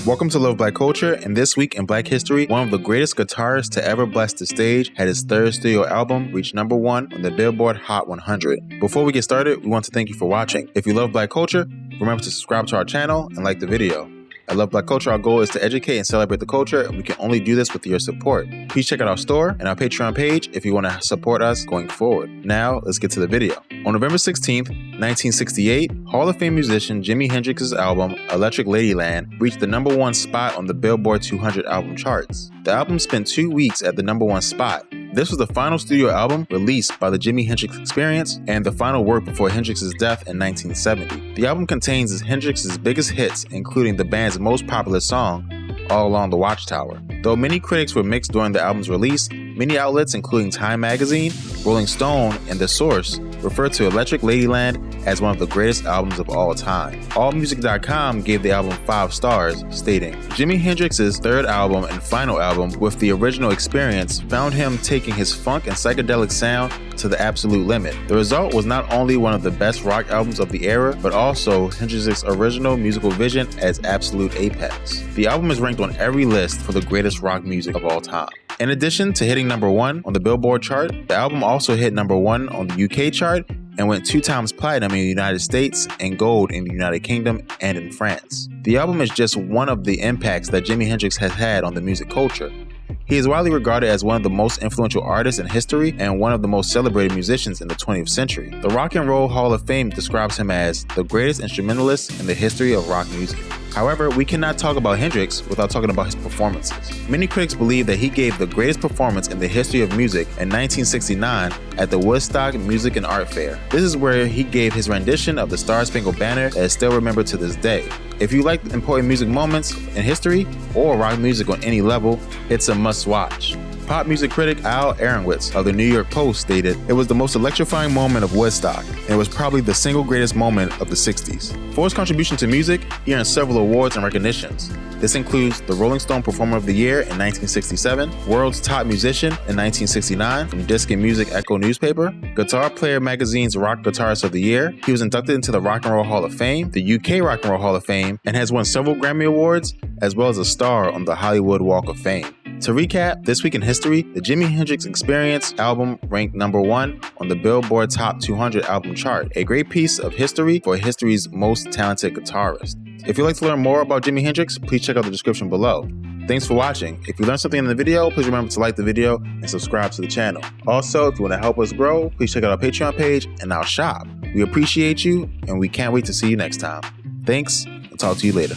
Welcome to Love Black Culture, and this week in Black History, one of the greatest guitarists to ever bless the stage had his third studio album reach #1 on the Billboard Hot 100. Before we get started, we want to thank you for watching. If you love Black culture, remember to subscribe to our channel and like the video. At Love Black Culture, our goal is to educate and celebrate the culture, and we can only do this with your support. Please check out our store and our Patreon page if you want to support us going forward. Now, let's get to the video. On November 16th, 1968, Hall of Fame musician Jimi Hendrix's album, Electric Ladyland, reached the #1 spot on the Billboard 200 album charts. The album spent 2 weeks at the #1 spot. This was the final studio album released by the Jimi Hendrix Experience and the final work before Hendrix's death in 1970. The album contains Hendrix's biggest hits, including the band's most popular song, All Along the Watchtower. Though many critics were mixed during the album's release, many outlets including Time Magazine, Rolling Stone, and The Source referred to Electric Ladyland as one of the greatest albums of all time. AllMusic.com gave the album 5 stars, stating, Jimi Hendrix's third album and final album with the original Experience found him taking his funk and psychedelic sound to the absolute limit. The result was not only one of the best rock albums of the era, but also Hendrix's original musical vision as absolute apex. The album is ranked on every list for the greatest rock music of all time. In addition to hitting #1 on the Billboard chart, the album also hit #1 on the UK chart and went 2 times platinum in the United States and gold in the United Kingdom and in France. The album is just one of the impacts that Jimi Hendrix has had on the music culture. He is widely regarded as one of the most influential artists in history and one of the most celebrated musicians in the 20th century. The Rock and Roll Hall of Fame describes him as the greatest instrumentalist in the history of rock music. However, we cannot talk about Hendrix without talking about his performances. Many critics believe that he gave the greatest performance in the history of music in 1969 at the Woodstock Music and Art Fair. This is where he gave his rendition of the Star-Spangled Banner that is still remembered to this day. If you like important music moments in history or rock music on any level, it's a must-watch. Pop music critic Al Aronowitz of the New York Post stated, "It was the most electrifying moment of Woodstock, and it was probably the single greatest moment of the 60s. For his contribution to music, he earned several awards and recognitions. This includes the Rolling Stone Performer of the Year in 1967, World's Top Musician in 1969 from Disc and Music Echo newspaper, Guitar Player Magazine's Rock Guitarist of the Year. He was inducted into the Rock and Roll Hall of Fame, the UK Rock and Roll Hall of Fame, and has won several Grammy Awards, as well as a star on the Hollywood Walk of Fame." To recap, this week in history, the Jimi Hendrix Experience album ranked #1 on the Billboard Top 200 album chart, a great piece of history for history's most talented guitarist. If you'd like to learn more about Jimi Hendrix, please check out the description below. Thanks for watching. If you learned something in the video, please remember to like the video and subscribe to the channel. Also, if you want to help us grow, please check out our Patreon page and our shop. We appreciate you, and we can't wait to see you next time. Thanks, and talk to you later.